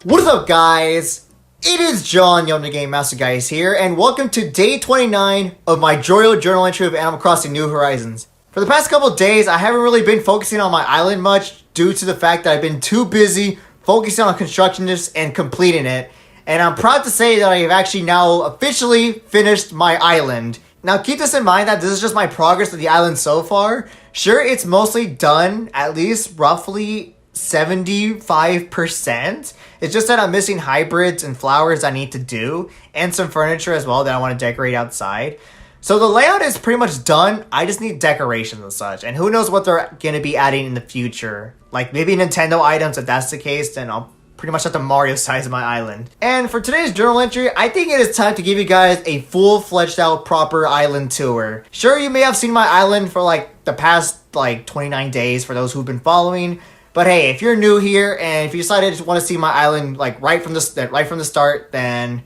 What is up, guys? It is John, the Game Master Guys here, and welcome to day 29 of my Jorioh journal entry of Animal Crossing New Horizons. For the past couple of days, I haven't really been focusing on my island much due to the fact that I've been too busy focusing on constructing this and completing it, and I'm proud to say that I have actually now officially finished my island. Now keep this in mind that this is just my progress of the island so far. Sure, it's mostly done, at least roughly 75%. It's just that I'm missing hybrids and flowers I need to do, and some furniture as well that I want to decorate outside. So the layout is pretty much done. I just need decorations and such, and who knows what they're going to be adding in the future. Like maybe Nintendo items. If that's the case, then I'll pretty much have to Mario size my island. And for today's journal entry, I think it is time to give you guys a full-fledged out proper island tour. Sure, you may have seen my island for like the past 29 days for those who've been following. But hey, if you're new here and if you decided to want to see my island like right from the start, then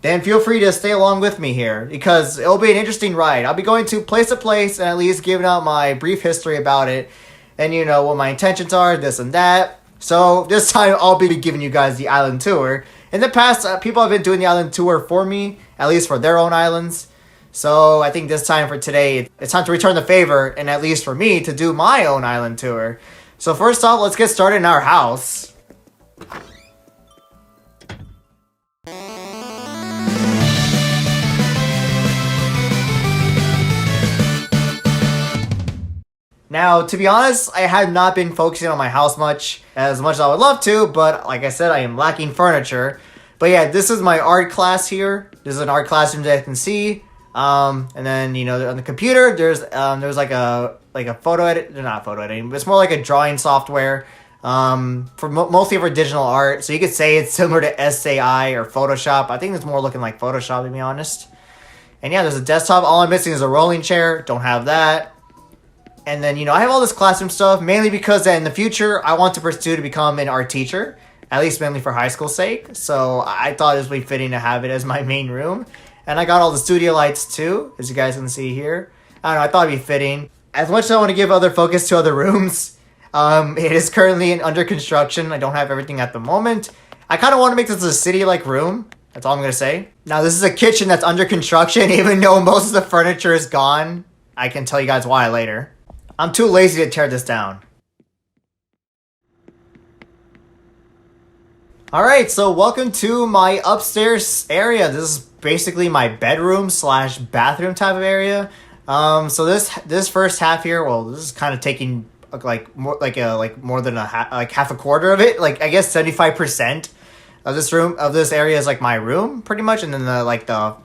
feel free to stay along with me here because it'll be an interesting ride. I'll be going to place and at least giving out my brief history about it, and you know what my intentions are, this and that. So this time I'll be giving you guys the island tour. In the past, people have been doing the island tour for me, at least for their own islands. So I think this time for today, it's time to return the favor, and at least for me to do my own island tour. So first off, let's get started in our house. Now, to be honest, I have not been focusing on my house as much as I would love to, but like I said, I am lacking furniture. But yeah, this is my art class here. This is an art classroom that you can see. And then, you know, on the computer, there's like a photo edit, not photo editing, but it's more like a drawing software for mostly for digital art. So you could say it's similar to SAI or Photoshop. I think it's more looking like Photoshop, to be honest. And yeah, there's a desktop. All I'm missing is a rolling chair. Don't have that. And then, you know, I have all this classroom stuff, mainly because in the future, I want to pursue to become an art teacher, at least mainly for high school's sake. So I thought it would be fitting to have it as my main room. And I got all the studio lights too, as you guys can see here. I don't know, I thought it'd be fitting. As much as I want to give other focus to other rooms, it is currently under construction. I don't have everything at the moment. I kind of want to make this a city-like room. That's all I'm going to say. Now, this is a kitchen that's under construction, even though most of the furniture is gone. I can tell you guys why later. I'm too lazy to tear this down. Alright, so welcome to my upstairs area. This is basically my bedroom slash bathroom type of area. So this first half here, well, this is kind of taking more than half a quarter of it. Like I guess 75% of this area is like my room pretty much, and then the rest of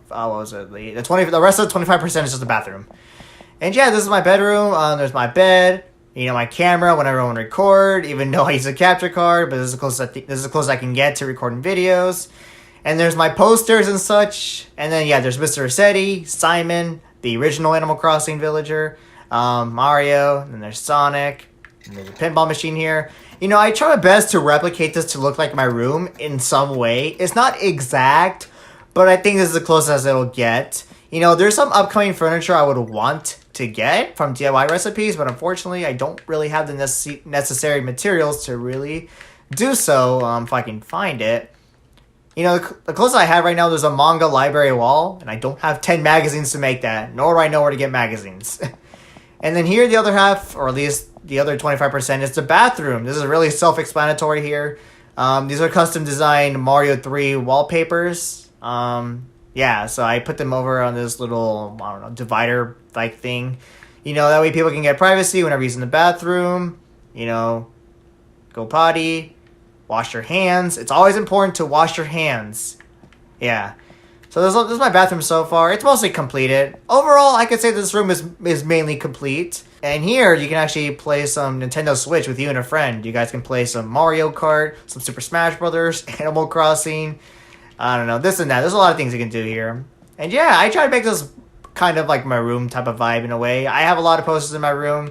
the 25% is just the bathroom. And yeah, this is my bedroom. There's my bed. You know, my camera whenever I want to record, even though I use a capture card, but this is as close as I can get to recording videos. And there's my posters and such. And then, yeah, there's Mr. Rossetti, Simon, the original Animal Crossing villager, Mario, and then there's Sonic, and there's a pinball machine here. You know, I try my best to replicate this to look like my room in some way. It's not exact, but I think this is the closest as it'll get. You know, there's some upcoming furniture I would want to get from DIY recipes, but unfortunately I don't really have the necessary materials to really do so if I can find it. You know, the closest I have right now, there's a manga library wall, and I don't have 10 magazines to make that, nor do I know where to get magazines. And then here, the other half, or at least the other 25%, is the bathroom. This is really self-explanatory here. These are custom designed Mario 3 wallpapers. Yeah, so I put them over on this little, I don't know, divider-like thing. You know, that way people can get privacy whenever using the bathroom. You know, go potty, wash your hands. It's always important to wash your hands. Yeah. So this is my bathroom so far. It's mostly completed. Overall, I could say this room is mainly complete. And here, you can actually play some Nintendo Switch with you and a friend. You guys can play some Mario Kart, some Super Smash Brothers, Animal Crossing. I don't know, this and that. There's a lot of things you can do here. And yeah, I try to make this kind of like my room type of vibe in a way. I have a lot of posters in my room.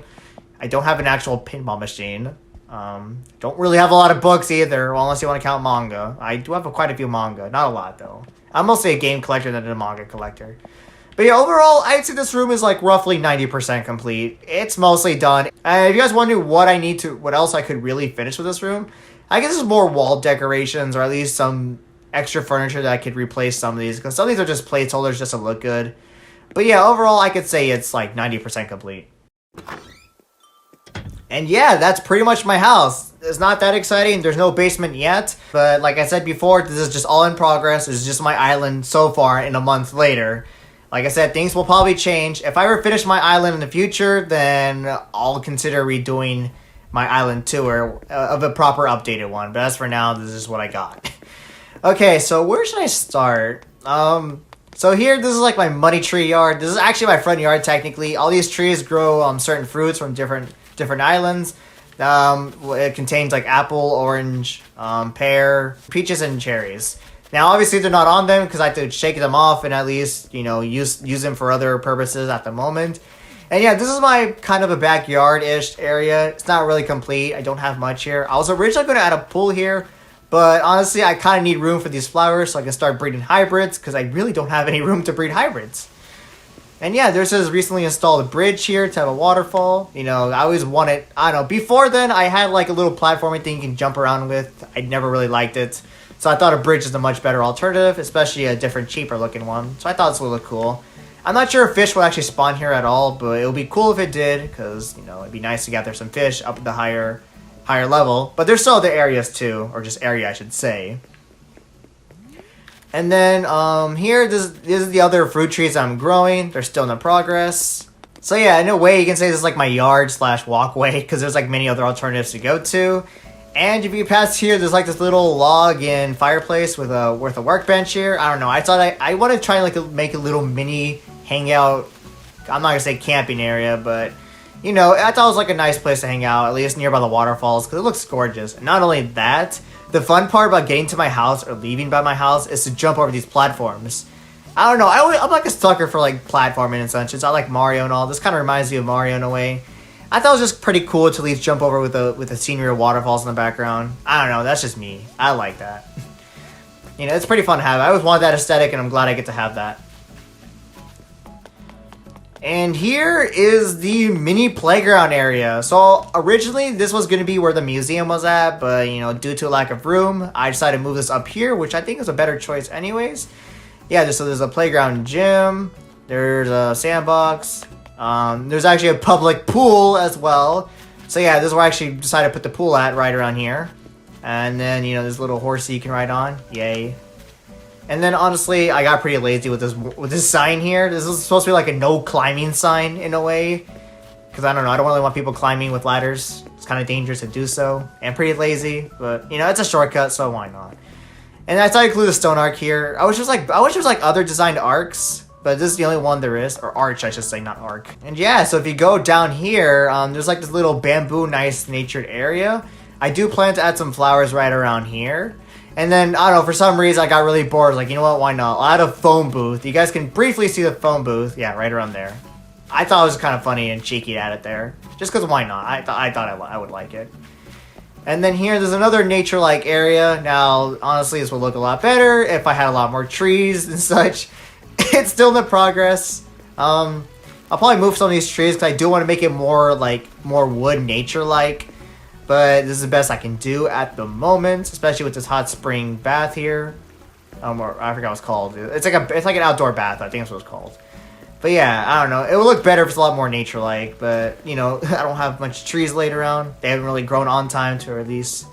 I don't have an actual pinball machine. Don't really have a lot of books either, well, unless you want to count manga. I do have quite a few manga. Not a lot, though. I'm mostly a game collector than a manga collector. But yeah, overall, I'd say this room is like roughly 90% complete. It's mostly done. And if you guys wonder what else I could really finish with this room, I guess it's more wall decorations or at least some extra furniture that I could replace some of these. Because some of these are just placeholders just to look good. But yeah, overall, I could say it's like 90% complete. And yeah, that's pretty much my house. It's not that exciting. There's no basement yet. But like I said before, this is just all in progress. It's just my island so far in a month later. Like I said, things will probably change. If I ever finish my island in the future, then I'll consider redoing my island tour of a proper updated one. But as for now, this is what I got. Okay, so where should I start? So here, this is like my money tree yard. This is actually my front yard, technically. All these trees grow certain fruits from different islands. It contains like apple, orange, pear, peaches, and cherries. Now, obviously, they're not on them because I have to shake them off and at least, you know, use them for other purposes at the moment. And yeah, this is my kind of a backyard-ish area. It's not really complete. I don't have much here. I was originally going to add a pool here, but honestly, I kind of need room for these flowers so I can start breeding hybrids because I really don't have any room to breed hybrids. And yeah, there's this recently installed bridge here to have a waterfall. You know, I always wanted, I don't know, before then I had like a little platforming thing you can jump around with. I never really liked it. So I thought a bridge is a much better alternative, especially a different, cheaper looking one. So I thought this would look cool. I'm not sure if fish will actually spawn here at all, but it would be cool if it did, because, you know, it'd be nice to gather some fish up at the higher level. But there's still other areas too, or just area I should say. And then here, this is the other fruit trees I'm growing. They're still in the progress. So yeah, in a way, you can say this is like my yard / walkway, because there's like many other alternatives to go to. And if you pass here, there's like this little log and fireplace with a workbench here. I don't know. I thought I want to try and like make a little mini hangout. I'm not gonna say camping area, but you know, I thought it was like a nice place to hang out, at least nearby the waterfalls, because it looks gorgeous. And not only that, the fun part about getting to my house or leaving by my house is to jump over these platforms. I don't know. I'm like a sucker for like platforming and such. I like Mario and all. This kind of reminds me of Mario in a way. I thought it was just pretty cool to at least jump over with the scenery of waterfalls in the background. I don't know, that's just me. I like that. You know, it's pretty fun to have. I always wanted that aesthetic, and I'm glad I get to have that. And here is the mini playground area. So originally, this was going to be where the museum was at, but you know, due to a lack of room, I decided to move this up here, which I think is a better choice anyways. Yeah, so there's a playground gym, there's a sandbox. There's actually a public pool as well. So yeah, this is where I actually decided to put the pool at, right around here. And then, you know, there's a little horsey you can ride on. Yay. And then honestly, I got pretty lazy with this sign here. This is supposed to be like a no climbing sign in a way. Because I don't know, I don't really want people climbing with ladders. It's kind of dangerous to do so. And pretty lazy, but you know, it's a shortcut, so why not? And I thought I'd include the stone arc here. I wish there was like other designed arcs. But this is the only one there is, or arch, I should say, not arc. And yeah, so if you go down here, there's like this little bamboo, nice natured area. I do plan to add some flowers right around here. And then, I don't know, for some reason I got really bored. I was like, you know what, why not? I'll add a phone booth. You guys can briefly see the phone booth. Yeah, right around there. I thought it was kind of funny and cheeky to add it there. Just because why not? I thought I would like it. And then here, there's another nature-like area. Now, honestly, this would look a lot better if I had a lot more trees and such. It's still in the progress. I'll probably move some of these trees because I do want to make it more wood nature-like. But this is the best I can do at the moment, especially with this hot spring bath here. Or I forgot what it's called. It's like an outdoor bath. I think that's what it's called. But yeah, I don't know. It would look better if it's a lot more nature-like. But you know, I don't have much trees laid around. They haven't really grown on time to at least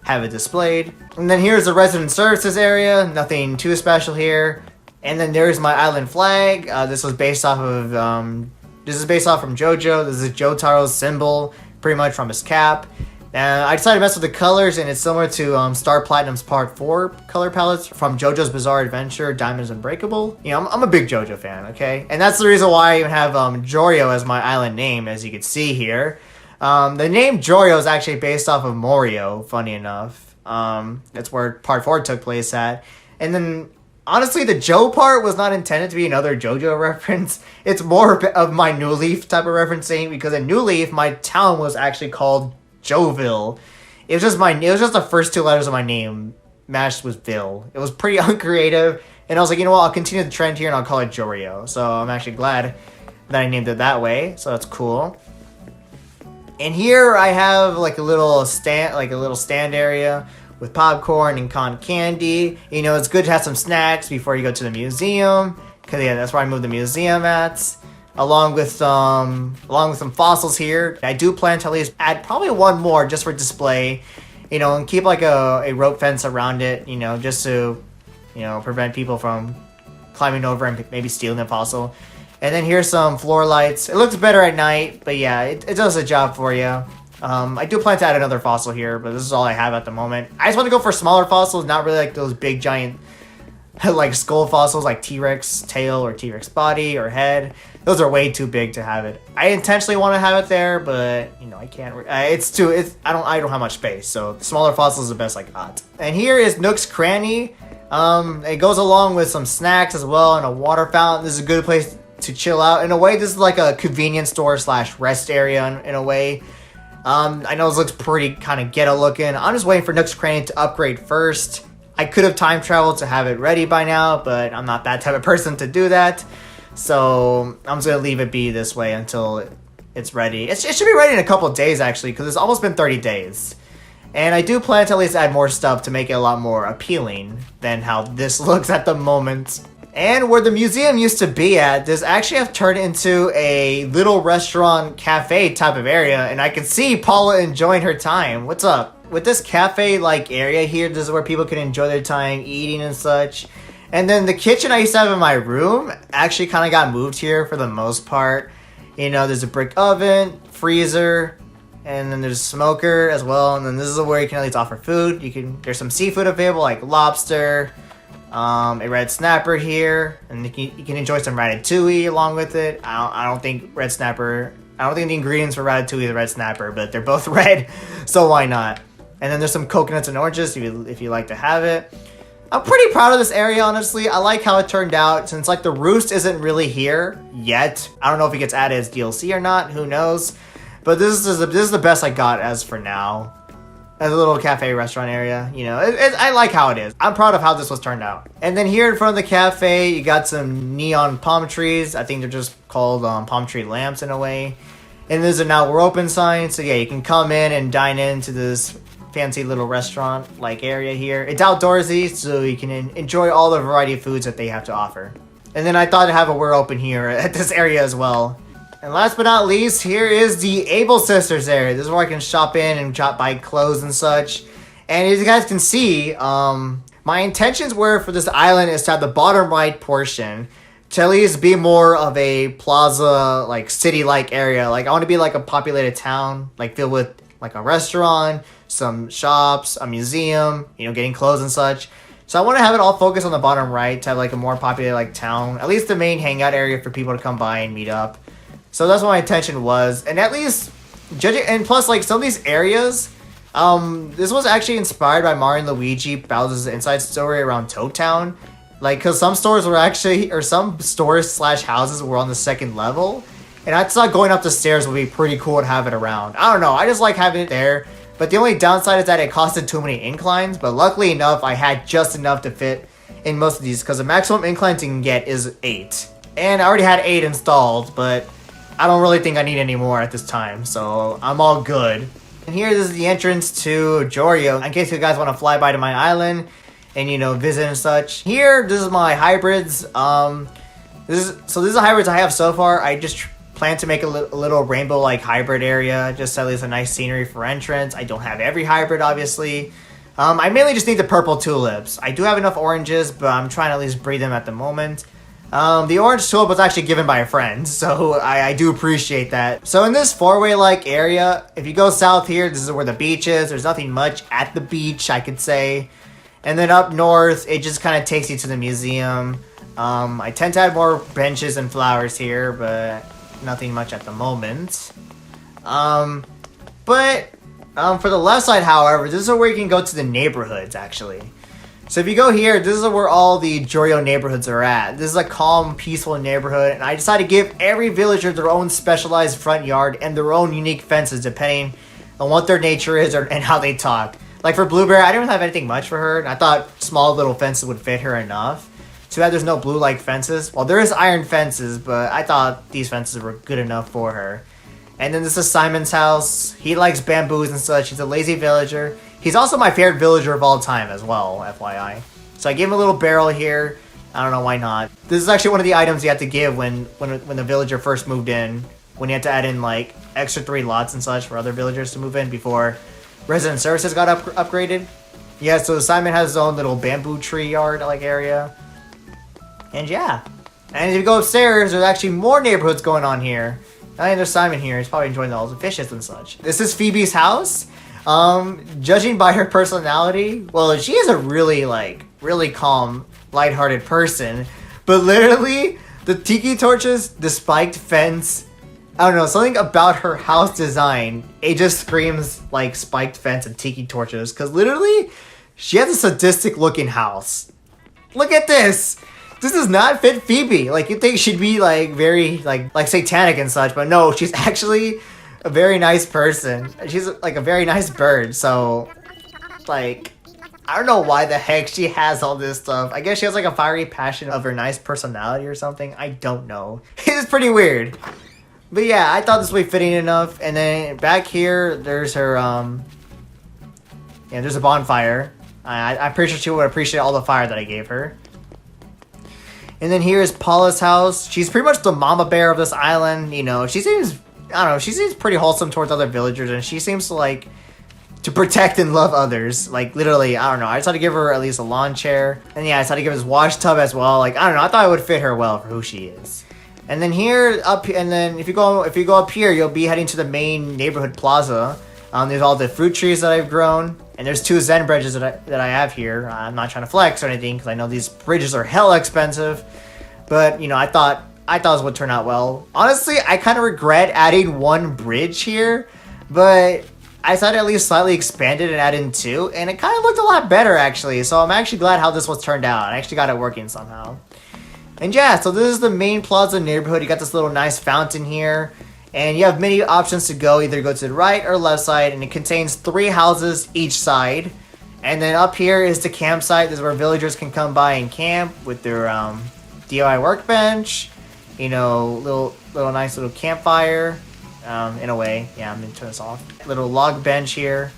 have it displayed. And then here's the resident services area. Nothing too special here. And then there's my island flag. This is based off from JoJo. This is Jotaro's symbol, pretty much from his cap. I decided to mess with the colors, and it's similar to Star Platinum's Part 4 color palettes from JoJo's Bizarre Adventure, Diamonds Unbreakable. You know, I'm a big JoJo fan, okay? And that's the reason why I even have Jorioh as my island name, as you can see here. The name Jorioh is actually based off of Morio, funny enough. That's where Part 4 took place at. And then honestly, the Joe part was not intended to be another JoJo reference. It's more of my New Leaf type of referencing, because in New Leaf, my town was actually called Joville. It was just the first two letters of my name matched with Ville. It was pretty uncreative, and I was like, you know what, I'll continue the trend here and I'll call it Jorioh. So I'm actually glad that I named it that way, so that's cool. And here I have like a little stand area with popcorn and cotton candy. You know, it's good to have some snacks before you go to the museum, because yeah, that's where I moved the museum at. Along with some fossils here. I do plan to at least add probably one more just for display, you know, and keep like a rope fence around it, you know, just to, you know, prevent people from climbing over and maybe stealing the fossil. And then here's some floor lights. It looks better at night, but yeah, it does a job for you. I do plan to add another fossil here, but this is all I have at the moment. I just want to go for smaller fossils, not really like those big giant like skull fossils like T-Rex tail or T-Rex body or head. Those are way too big to have it. I intentionally want to have it there, but you know I can't. I don't have much space, so smaller fossils is the best I got. And here is Nook's Cranny. It goes along with some snacks as well and a water fountain. This is a good place to chill out. In a way, this is like a convenience store / rest area in a way. I know this looks pretty kind of ghetto looking. I'm just waiting for Nook's Cranny to upgrade first. I could have time traveled to have it ready by now, but I'm not that type of person to do that. So I'm just going to leave it be this way until it's ready. It should be ready in a couple of days, actually, because it's almost been 30 days. And I do plan to at least add more stuff to make it a lot more appealing than how this looks at the moment. And where the museum used to be at, this actually have turned into a little restaurant cafe type of area. And I can see Paula enjoying her time. What's up? With this cafe-like area here, this is where people can enjoy their time eating and such. And then the kitchen I used to have in my room actually kind of got moved here for the most part. You know, there's a brick oven, freezer, and then there's a smoker as well. And then this is where you can at least offer food. There's some seafood available like lobster, a red snapper here, and you can enjoy some ratatouille along with it. I don't think the ingredients for ratatouille are red snapper, but they're both red, so why not? And then there's some coconuts and oranges if you like to have it. I'm pretty proud of this area, honestly. I like how it turned out, since like the roost isn't really here yet. I don't know if it gets added as DLC or not, who knows? But this is the best I got as for now. As a little cafe restaurant area, you know, I like how it is. I'm proud of how this was turned out. And then here in front of the cafe, you got some neon palm trees. I think they're just called palm tree lamps in a way. And there's a now we're open sign, so yeah, you can come in and dine into this fancy little restaurant like area here. It's outdoorsy, so you can enjoy all the variety of foods that they have to offer. And then I thought to have a we're open here at this area as well. And last but not least, here is the Able Sisters area. This is where I can shop in and buy clothes and such. And as you guys can see, my intentions were for this island is to have the bottom right portion to at least be more of a plaza, like city-like area. Like I want to be like a populated town, like filled with like a restaurant, some shops, a museum, you know, getting clothes and such. So I want to have it all focused on the bottom right to have like a more populated like town, at least the main hangout area for people to come by and meet up. So that's what my intention was. And at least judging, and plus like some of these areas, this was actually inspired by Mario and Luigi Bowser's inside story around Toad Town. Like, cause some stores were actually, or some stores / houses were on the second level. And I thought going up the stairs would be pretty cool to have it around. I don't know, I just like having it there. But the only downside is that it costed too many inclines. But luckily enough, I had just enough to fit in most of these. Because the maximum inclines you can get is 8. And I already had 8 installed, but I don't really think I need any more at this time. So I'm all good. And here, this is the entrance to Jorioh. In case you guys want to fly by to my island and, you know, visit and such. Here, this is my hybrids. This is the hybrids I have so far. I just plan to make a little rainbow-like hybrid area, just at least a nice scenery for entrance. I don't have every hybrid, obviously. I mainly just need the purple tulips. I do have enough oranges, but I'm trying to at least breed them at the moment. The orange tulip was actually given by a friend, so I do appreciate that. So in this four-way-like area, if you go south here, this is where the beach is. There's nothing much at the beach, I could say. And then up north, it just kind of takes you to the museum. I tend to add more benches and flowers here, but nothing much at the moment. For the left side, however, this is where you can go to the neighborhoods, actually. So if you go here, this is where all the Jorioh neighborhoods are at. This is a calm, peaceful neighborhood, and I decided to give every villager their own specialized front yard and their own unique fences, depending on what their nature is and how they talk. Like for Blueberry, I didn't have anything much for her, and I thought small little fences would fit her enough. Too bad there's no blue-like fences. Well, there is iron fences, but I thought these fences were good enough for her. And then this is Simon's house. He likes bamboos and such. He's a lazy villager. He's also my favorite villager of all time as well, FYI. So I gave him a little barrel here. I don't know why not. This is actually one of the items you had to give when the villager first moved in. When you had to add in like extra 3 lots and such for other villagers to move in before resident services got upgraded. Yeah, so Simon has his own little bamboo tree yard like area. And yeah. And if you go upstairs, there's actually more neighborhoods going on here. I think there's Simon here. He's probably enjoying all the fishes and such. This is Phoebe's house. Judging by her personality, well, she is a really calm, lighthearted person. But literally, the tiki torches, the spiked fence, I don't know, something about her house design, it just screams like spiked fence and tiki torches. Because literally, she has a sadistic looking house. Look at this! This does not fit Phoebe. Like, you'd think she'd be like very like satanic and such, but no, she's actually a very nice person. She's like a very nice bird. So, like, I don't know why the heck she has all this stuff. I guess she has like a fiery passion of her nice personality or something. I don't know. It's pretty weird. But yeah, I thought this would be fitting enough. And then back here, there's her there's a bonfire. I'm pretty sure she would appreciate all the fire that I gave her. And then here is Paula's house. She's pretty much the mama bear of this island. You know, she seems, I don't know, she seems pretty wholesome towards other villagers. And she seems to like to protect and love others. Like, literally, I don't know. I just had to give her at least a lawn chair. And yeah, I just had to give her this wash tub as well. Like, I don't know. I thought it would fit her well for who she is. And then here, and then if you go up here, you'll be heading to the main neighborhood plaza. There's all the fruit trees that I've grown. And there's 2 Zen bridges that I have here. I'm not trying to flex or anything because I know these bridges are hella expensive. But, you know, I thought this would turn out well. Honestly, I kind of regret adding 1 bridge here. But I thought at least slightly expanded and add in 2. And it kind of looked a lot better, actually. So I'm actually glad how this was turned out. I actually got it working somehow. And yeah, so this is the main plaza neighborhood. You got this little nice fountain here. And you have many options to go. Either go to the right or left side. And it contains 3 houses each side. And then up here is the campsite. This is where villagers can come by and camp with their DIY workbench. You know, little nice little campfire. In a way. Yeah, I'm going to turn this off. Little log bench here.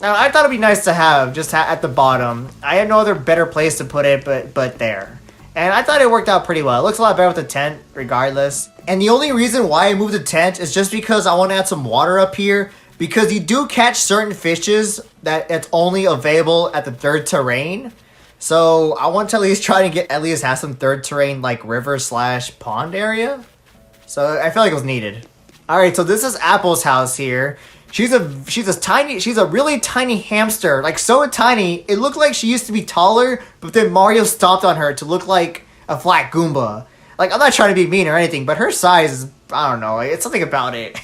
Now, I thought it'd be nice to have just at the bottom. I had no other better place to put it but there. And I thought it worked out pretty well. It looks a lot better with the tent, regardless. And the only reason why I moved the tent is just because I want to add some water up here. Because you do catch certain fishes that's only available at the 3rd terrain. So I want to at least try to have some 3rd terrain, like river/pond area. So I feel like it was needed. Alright, so this is Apple's house here. She's a really tiny hamster, like so tiny, it looked like she used to be taller, but then Mario stomped on her to look like a flat Goomba. Like, I'm not trying to be mean or anything, but her size is, I don't know, it's something about it.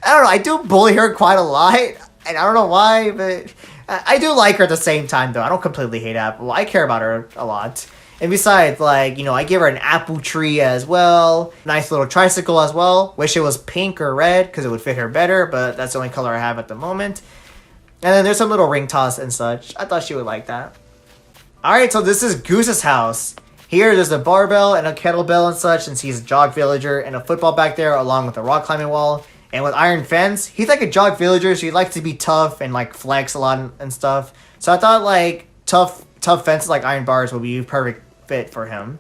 I don't know, I do bully her quite a lot, and I don't know why, but I do like her at the same time, though. I don't completely hate Apple. I care about her a lot. And besides, like, you know, I gave her an apple tree as well. Nice little tricycle as well. Wish it was pink or red because it would fit her better, but that's the only color I have at the moment. And then there's some little ring toss and such. I thought she would like that. Alright, so this is Goose's house. Here, there's a barbell and a kettlebell and such, since he's a jog villager, and a football back there along with a rock climbing wall. And with iron fence, he's like a jog villager, so he likes to be tough and like flex a lot and stuff. So I thought like tough fences like iron bars would be perfect fit for him.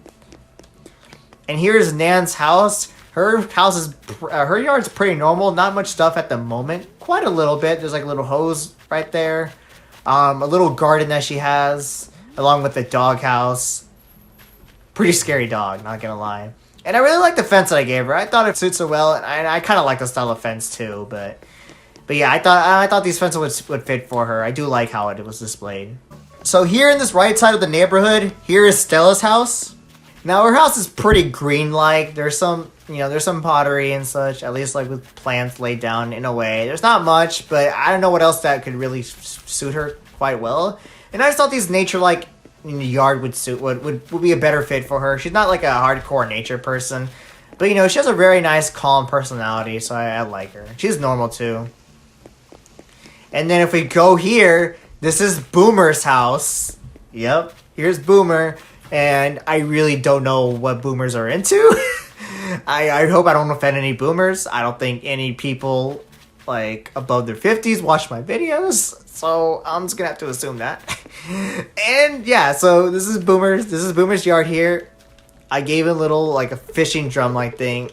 And here's Nan's house. Her house is her yard's pretty normal. Not much stuff at the moment. Quite a little bit. There's like a little hose right there. A little garden that she has, along with the dog house. Pretty scary dog, not gonna lie. And I really like the fence that I gave her. I thought it suits her well, and I kind of like the style of fence too. But yeah, I thought these fences would fit for her. I do like how it was displayed. So here in this right side of the neighborhood, here is Stella's house. Now her house is pretty green-like. There's some pottery and such, at least like with plants laid down in a way. There's not much, but I don't know what else that could really suit her quite well. And I just thought these nature-like in the yard would be a better fit for her. She's not like a hardcore nature person, but you know, she has a very nice, calm personality, so I like her. She's normal too. And then if we go here, this is Boomer's house. Yep, here's Boomer. And I really don't know what boomers are into. I hope I don't offend any boomers. I don't think any people like above their 50s watch my videos, so I'm just gonna have to assume that. And yeah, so this is Boomer's yard here. I gave him a little like a fishing drum like thing.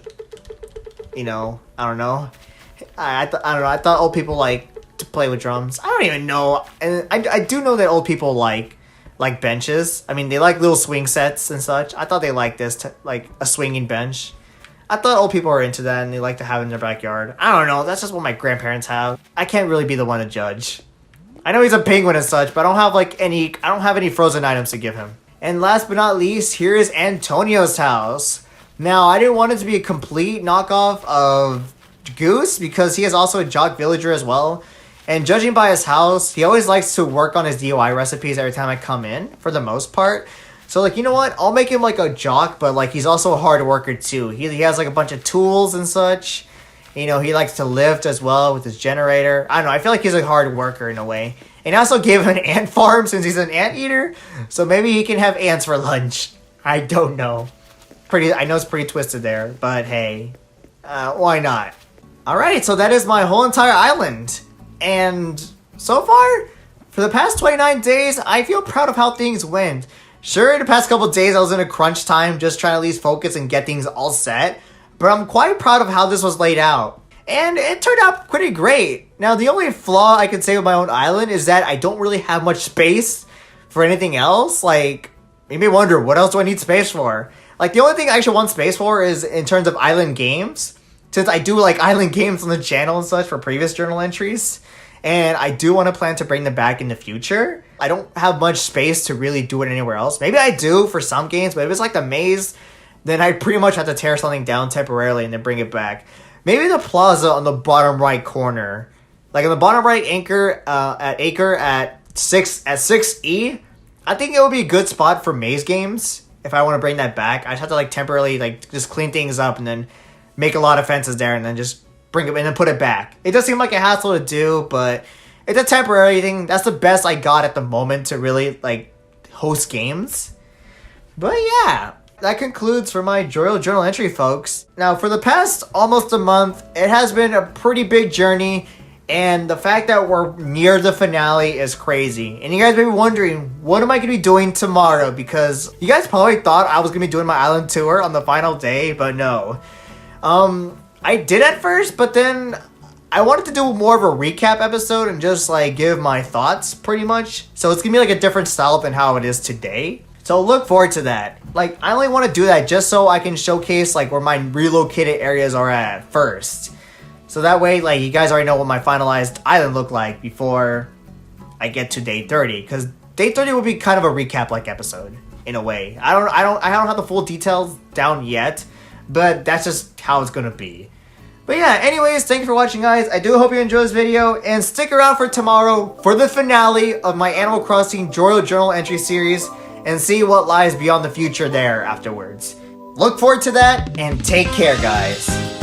You know, I don't know. I don't know. I thought old people like to play with drums. I don't even know. And I do know that old people like benches. I mean, they like little swing sets and such. I thought they liked this, like a swinging bench. I thought old people are into that and they like to have it in their backyard. I don't know. That's just what my grandparents have. I can't really be the one to judge. I know he's a penguin and such, but I don't have any frozen items to give him. And last but not least, here is Antonio's house. Now, I didn't want it to be a complete knockoff of Goose because he is also a jock villager as well. And judging by his house, he always likes to work on his DIY recipes every time I come in, for the most part. So, like, you know what? I'll make him, like, a jock, but, like, he's also a hard worker, too. He has, like, a bunch of tools and such. You know, he likes to lift as well with his generator. I don't know. I feel like he's a hard worker in a way. And I also gave him an ant farm since he's an anteater. So maybe he can have ants for lunch. I don't know. I know it's pretty twisted there, but hey, why not? Alright, so that is my whole entire island. And so far, for the past 29 days, I feel proud of how things went. Sure, the past couple days I was in a crunch time, just trying to at least focus and get things all set. But I'm quite proud of how this was laid out. And it turned out pretty great. Now, the only flaw I could say with my own island is that I don't really have much space for anything else. Like, you may wonder, what else do I need space for? Like, the only thing I actually want space for is in terms of island games. Since I do like island games on the channel and such for previous journal entries. And I do want to plan to bring them back in the future. I don't have much space to really do it anywhere else. Maybe I do for some games, but if it's like the maze, then I pretty much have to tear something down temporarily and then bring it back. Maybe the plaza on the bottom right corner. Like on the bottom right acre at 6E. I think it would be a good spot for maze games if I want to bring that back. I just have to like temporarily like just clean things up and then make a lot of fences there and then just bring it in and put it back. It does seem like a hassle to do, but it's a temporary thing. That's the best I got at the moment to really like host games. But yeah, that concludes for my Jorioh journal entry, folks. Now, for the past almost a month, it has been a pretty big journey, and the fact that we're near the finale is crazy. And you guys may be wondering, what am I going to be doing tomorrow? Because you guys probably thought I was going to be doing my island tour on the final day, but no. I did at first, but then I wanted to do more of a recap episode and just like give my thoughts pretty much. So it's going to be like a different style than how it is today. So look forward to that. Like, I only want to do that just so I can showcase like where my relocated areas are at first. So that way, like, you guys already know what my finalized island looked like before I get to day 30. Because day 30 will be kind of a recap like episode in a way. I don't have the full details down yet, but that's just how it's gonna be. But yeah, anyways, thank you for watching, guys. I do hope you enjoyed this video, and stick around for tomorrow for the finale of my Animal Crossing Jorioh journal entry series, and see what lies beyond the future there afterwards. Look forward to that, and take care, guys.